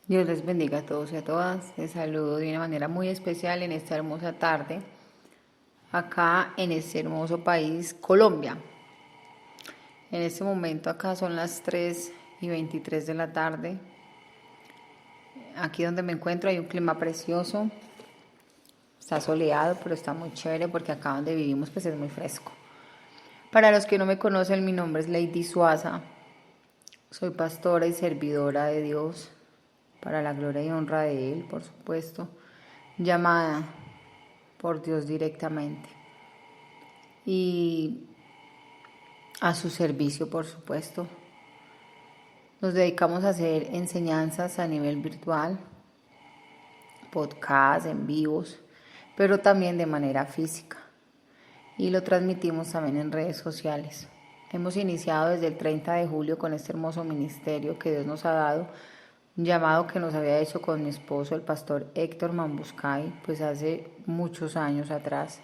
Dios les bendiga a todos y a todas. Les saludo de una manera muy especial en esta hermosa tarde, acá en este hermoso país, Colombia. En este momento acá son las 3:23 de la tarde. Aquí donde me encuentro hay un clima precioso. Está soleado, pero está muy chévere porque acá donde vivimos pues es muy fresco. Para los que no me conocen, mi nombre es Lady Suaza. Soy pastora y servidora de Dios, para la gloria y honra de Él, por supuesto, llamada por Dios directamente y a su servicio, por supuesto. Nos dedicamos a hacer enseñanzas a nivel virtual, podcasts, en vivos, pero también de manera física, y lo transmitimos también en redes sociales. Hemos iniciado desde el 30 de julio con este hermoso ministerio que Dios nos ha dado, un llamado que nos había hecho con mi esposo, el pastor Héctor Mambuscay, pues hace muchos años atrás.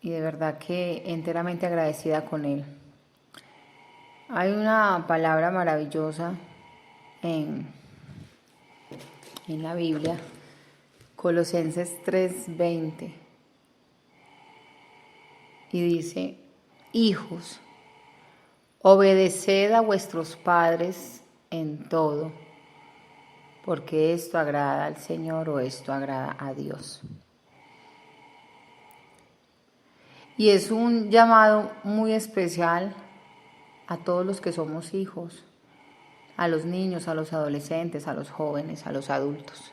Y de verdad que enteramente agradecida con él. Hay una palabra maravillosa en, en la Biblia, Colosenses 3:20, y dice: hijos, obedeced a vuestros padres en todo, porque esto agrada al Señor o esto agrada a Dios. Y es un llamado muy especial a todos los que somos hijos, a los niños, a los adolescentes, a los jóvenes, a los adultos.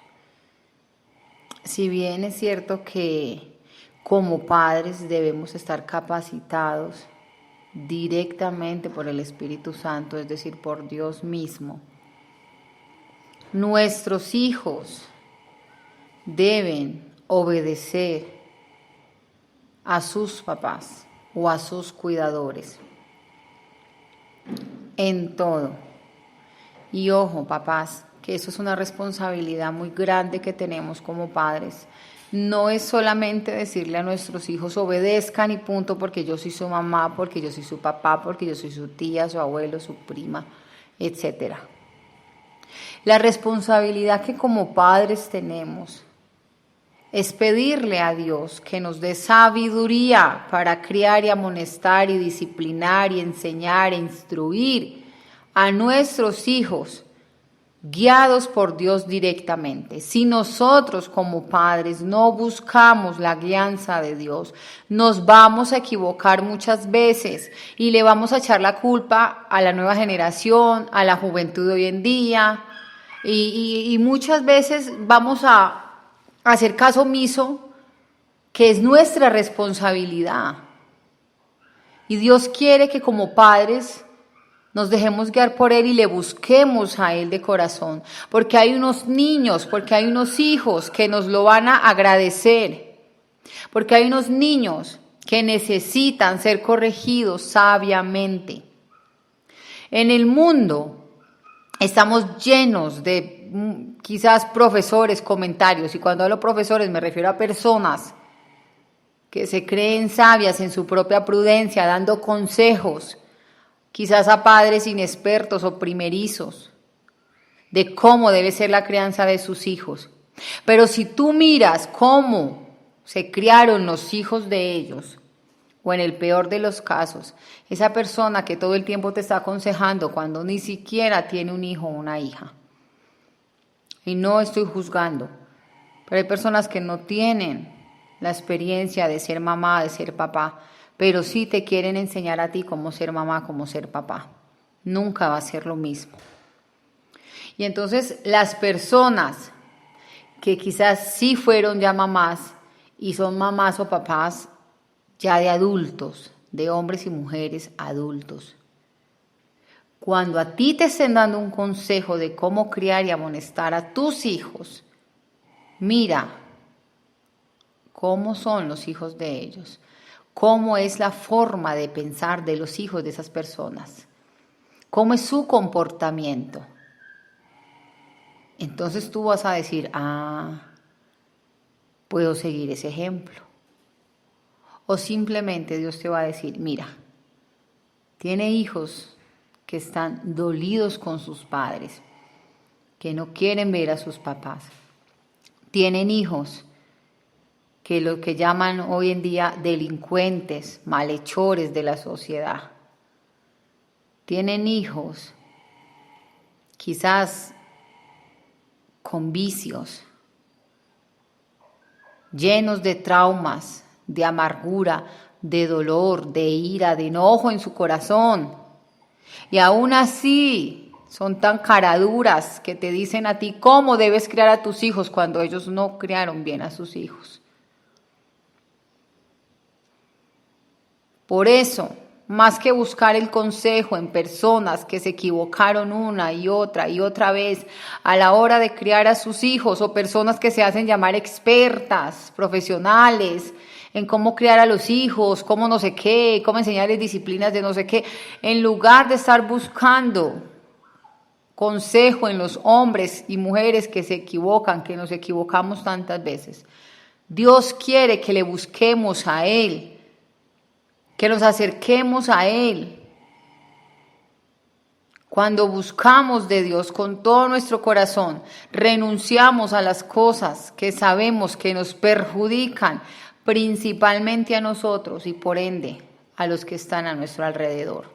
Si bien es cierto que como padres debemos estar capacitados directamente por el Espíritu Santo, es decir, por Dios mismo, nuestros hijos deben obedecer a sus papás o a sus cuidadores en todo. Y ojo, papás, que eso es una responsabilidad muy grande que tenemos como padres. No es solamente decirle a nuestros hijos obedezcan y punto, porque yo soy su mamá, porque yo soy su papá, porque yo soy su tía, su abuelo, su prima, etc. La responsabilidad que como padres tenemos es pedirle a Dios que nos dé sabiduría para criar y amonestar y disciplinar y enseñar e instruir a nuestros hijos, guiados por Dios directamente. Si nosotros como padres no buscamos la guianza de Dios, nos vamos a equivocar muchas veces y le vamos a echar la culpa a la nueva generación, a la juventud de hoy en día, y muchas veces vamos a hacer caso omiso, que es nuestra responsabilidad. Y Dios quiere que como padres nos dejemos guiar por Él y le busquemos a Él de corazón, porque hay unos niños, porque hay unos hijos que nos lo van a agradecer, porque hay unos niños que necesitan ser corregidos sabiamente. En el mundo estamos llenos de quizás profesores, comentarios, y cuando hablo profesores me refiero a personas que se creen sabias en su propia prudencia, dando consejos, quizás a padres inexpertos o primerizos, de cómo debe ser la crianza de sus hijos. Pero si tú miras cómo se criaron los hijos de ellos, o en el peor de los casos, esa persona que todo el tiempo te está aconsejando cuando ni siquiera tiene un hijo o una hija. Y no estoy juzgando, pero hay personas que no tienen la experiencia de ser mamá, de ser papá, pero sí te quieren enseñar a ti cómo ser mamá, cómo ser papá. Nunca va a ser lo mismo. Y entonces las personas que quizás sí fueron ya mamás y son mamás o papás ya de adultos, de hombres y mujeres adultos, cuando a ti te estén dando un consejo de cómo criar y amonestar a tus hijos, mira cómo son los hijos de ellos, cómo es la forma de pensar de los hijos de esas personas, cómo es su comportamiento. Entonces tú vas a decir, puedo seguir ese ejemplo. O simplemente Dios te va a decir, mira, tiene hijos que están dolidos con sus padres, que no quieren ver a sus papás. Tienen hijos que lo que llaman hoy en día delincuentes, malhechores de la sociedad. Tienen hijos quizás con vicios, llenos de traumas, de amargura, de dolor, de ira, de enojo en su corazón. Y aún así son tan caraduras que te dicen a ti cómo debes criar a tus hijos cuando ellos no criaron bien a sus hijos. Por eso, más que buscar el consejo en personas que se equivocaron una y otra vez a la hora de criar a sus hijos, o personas que se hacen llamar expertas, profesionales, en cómo criar a los hijos, cómo no sé qué, cómo enseñarles disciplinas de no sé qué, en lugar de estar buscando consejo en los hombres y mujeres que se equivocan, que nos equivocamos tantas veces. Dios quiere que le busquemos a Él, que nos acerquemos a Él. Cuando buscamos de Dios con todo nuestro corazón, renunciamos a las cosas que sabemos que nos perjudican, principalmente a nosotros y por ende a los que están a nuestro alrededor.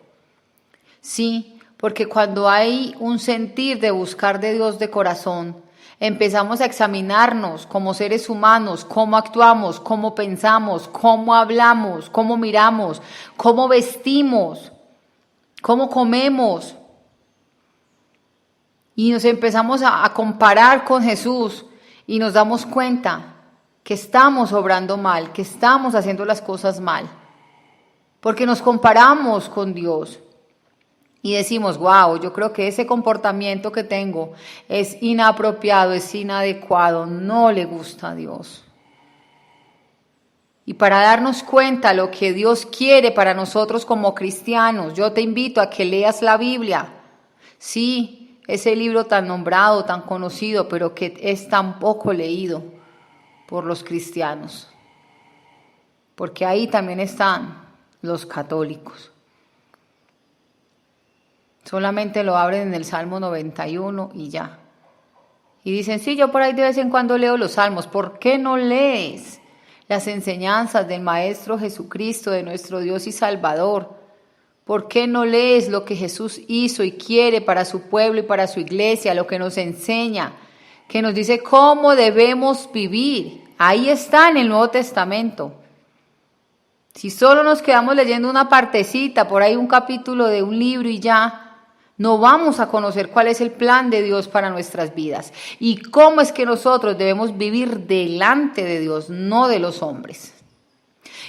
Sí, porque cuando hay un sentir de buscar de Dios de corazón, empezamos a examinarnos como seres humanos, cómo actuamos, cómo pensamos, cómo hablamos, cómo miramos, cómo vestimos, cómo comemos. Y nos empezamos a comparar con Jesús y nos damos cuenta que estamos obrando mal, que estamos haciendo las cosas mal, porque nos comparamos con Dios. Y decimos, wow, yo creo que ese comportamiento que tengo es inapropiado, es inadecuado, no le gusta a Dios. Y para darnos cuenta lo que Dios quiere para nosotros como cristianos, yo te invito a que leas la Biblia. Sí, ese libro tan nombrado, tan conocido, pero que es tan poco leído por los cristianos. Porque ahí también están los católicos. Solamente lo abren en el Salmo 91 y ya. Y dicen, sí, yo por ahí de vez en cuando leo los salmos. ¿Por qué no lees las enseñanzas del Maestro Jesucristo, de nuestro Dios y Salvador? ¿Por qué no lees lo que Jesús hizo y quiere para su pueblo y para su iglesia, lo que nos enseña, que nos dice cómo debemos vivir? Ahí está en el Nuevo Testamento. Si solo nos quedamos leyendo una partecita, por ahí un capítulo de un libro y ya, no vamos a conocer cuál es el plan de Dios para nuestras vidas y cómo es que nosotros debemos vivir delante de Dios, no de los hombres.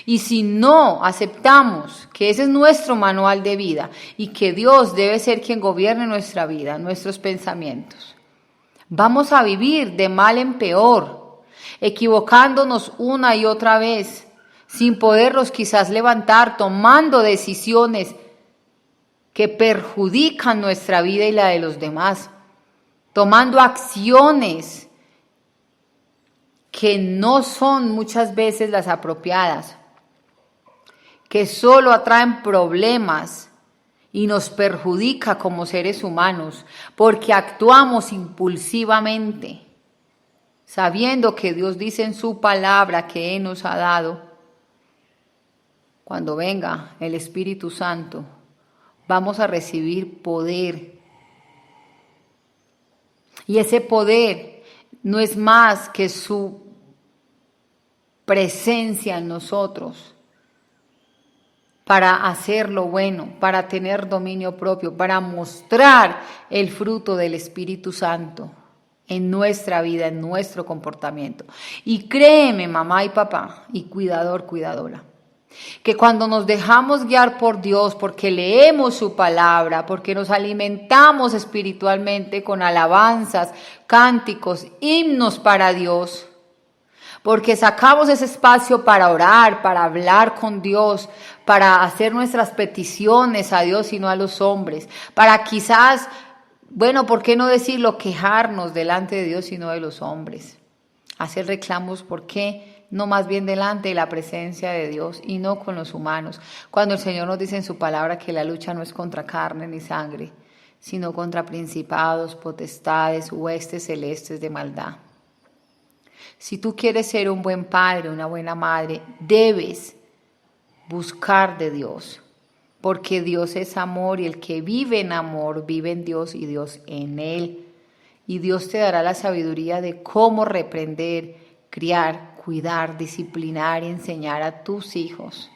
Y si no aceptamos que ese es nuestro manual de vida y que Dios debe ser quien gobierne nuestra vida, nuestros pensamientos, vamos a vivir de mal en peor, equivocándonos una y otra vez, sin poderlos quizás levantar, tomando decisiones que perjudican nuestra vida y la de los demás, tomando acciones que no son muchas veces las apropiadas, que solo atraen problemas y nos perjudica como seres humanos, porque actuamos impulsivamente, sabiendo que Dios dice en su palabra que Él nos ha dado. Cuando venga el Espíritu Santo, vamos a recibir poder. Y ese poder no es más que su presencia en nosotros para hacer lo bueno, para tener dominio propio, para mostrar el fruto del Espíritu Santo en nuestra vida, en nuestro comportamiento. Y créeme, mamá y papá, y cuidador, cuidadora, que cuando nos dejamos guiar por Dios, porque leemos su palabra, porque nos alimentamos espiritualmente con alabanzas, cánticos, himnos para Dios, porque sacamos ese espacio para orar, para hablar con Dios, para hacer nuestras peticiones a Dios y no a los hombres, para quizás, bueno, ¿por qué no decirlo? Quejarnos delante de Dios y no de los hombres, hacer reclamos, ¿por qué? No, más bien delante de la presencia de Dios y no con los humanos. Cuando el Señor nos dice en su palabra que la lucha no es contra carne ni sangre, sino contra principados, potestades, huestes celestes de maldad. Si tú quieres ser un buen padre, una buena madre, debes buscar de Dios, porque Dios es amor y el que vive en amor vive en Dios y Dios en él. Y Dios te dará la sabiduría de cómo reprender, criar, cuidar, disciplinar y enseñar a tus hijos.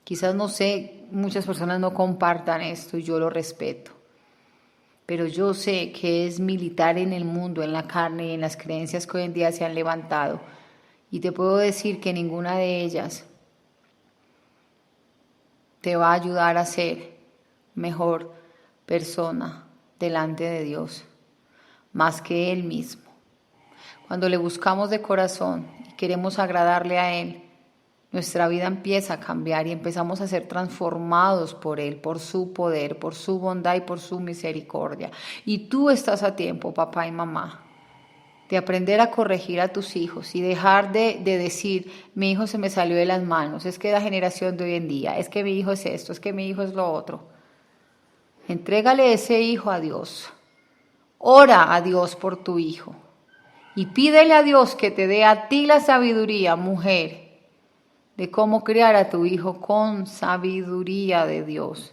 Quizás no sé, muchas personas no compartan esto y yo lo respeto. Pero yo sé que es militar en el mundo, en la carne y en las creencias que hoy en día se han levantado. Y te puedo decir que ninguna de ellas te va a ayudar a ser mejor persona delante de Dios, más que Él mismo. Cuando le buscamos de corazón y queremos agradarle a Él, nuestra vida empieza a cambiar y empezamos a ser transformados por Él, por su poder, por su bondad y por su misericordia. Y tú estás a tiempo, papá y mamá, de aprender a corregir a tus hijos y dejar de decir, mi hijo se me salió de las manos, es que la generación de hoy en día, es que mi hijo es esto, es que mi hijo es lo otro. Entrégale ese hijo a Dios. Ora a Dios por tu hijo y pídele a Dios que te dé a ti la sabiduría, mujer, de cómo criar a tu hijo con sabiduría de Dios,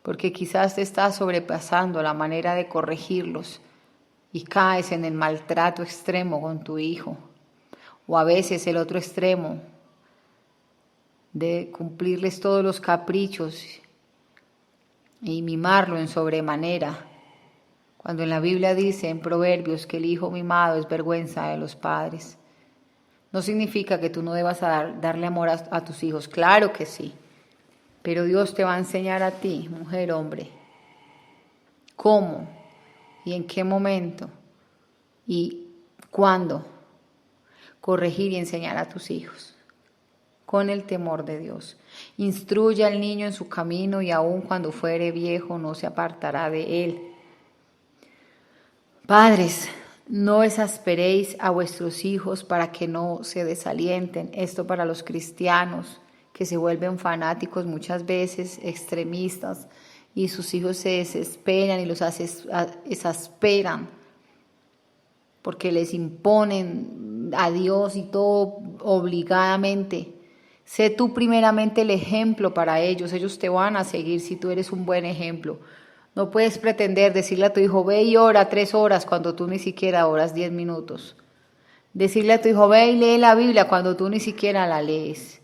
porque quizás te estás sobrepasando la manera de corregirlos y caes en el maltrato extremo con tu hijo, o a veces el otro extremo de cumplirles todos los caprichos y mimarlo en sobremanera, cuando en la Biblia dice en Proverbios que el hijo mimado es vergüenza de los padres. No significa que tú no debas darle amor a tus hijos, claro que sí, pero Dios te va a enseñar a ti, mujer, hombre, cómo y en qué momento y cuándo corregir y enseñar a tus hijos con el temor de Dios. Instruye al niño en su camino y aun cuando fuere viejo no se apartará de él. Padres, no exasperéis a vuestros hijos para que no se desalienten. Esto para los cristianos que se vuelven fanáticos muchas veces, extremistas, y sus hijos se desesperan y los exasperan porque les imponen a Dios y todo obligadamente. Sé tú primeramente el ejemplo para ellos. Ellos te van a seguir si tú eres un buen ejemplo. No puedes pretender decirle a tu hijo, ve y ora 3 horas cuando tú ni siquiera oras 10 minutos. Decirle a tu hijo, ve y lee la Biblia cuando tú ni siquiera la lees.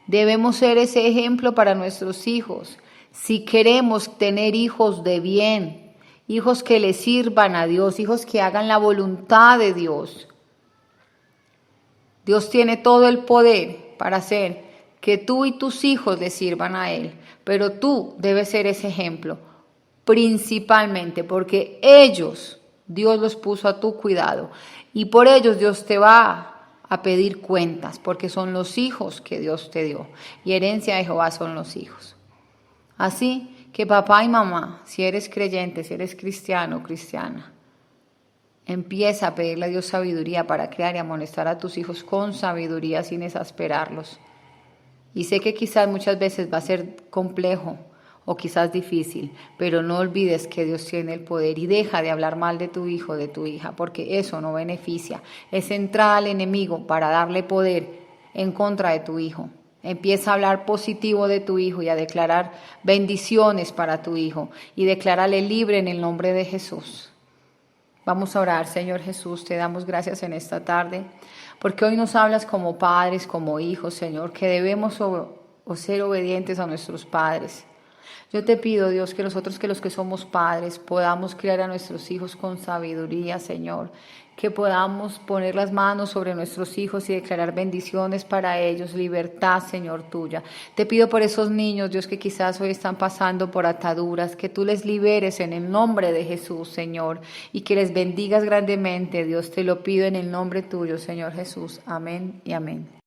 Debemos ser ese ejemplo para nuestros hijos. Si queremos tener hijos de bien, hijos que le sirvan a Dios, hijos que hagan la voluntad de Dios. Dios tiene todo el poder para hacer que tú y tus hijos le sirvan a Él, pero tú debes ser ese ejemplo, principalmente porque ellos, Dios los puso a tu cuidado y por ellos Dios te va a pedir cuentas, porque son los hijos que Dios te dio y herencia de Jehová son los hijos. Así que papá y mamá, si eres creyente, si eres cristiano o cristiana, empieza a pedirle a Dios sabiduría para criar y amonestar a tus hijos con sabiduría sin exasperarlos. Y sé que quizás muchas veces va a ser complejo o quizás difícil, pero no olvides que Dios tiene el poder y deja de hablar mal de tu hijo o de tu hija, porque eso no beneficia. Es entrar al enemigo para darle poder en contra de tu hijo. Empieza a hablar positivo de tu hijo y a declarar bendiciones para tu hijo y declárale libre en el nombre de Jesús. Vamos a orar. Señor Jesús, te damos gracias en esta tarde, porque hoy nos hablas como padres, como hijos, Señor, que debemos ser obedientes a nuestros padres. Yo te pido, Dios, que nosotros, que los que somos padres, podamos criar a nuestros hijos con sabiduría, Señor, que podamos poner las manos sobre nuestros hijos y declarar bendiciones para ellos, libertad, Señor, tuya. Te pido por esos niños, Dios, que quizás hoy están pasando por ataduras, que tú les liberes en el nombre de Jesús, Señor, y que les bendigas grandemente, Dios, te lo pido en el nombre tuyo, Señor Jesús. Amén y amén.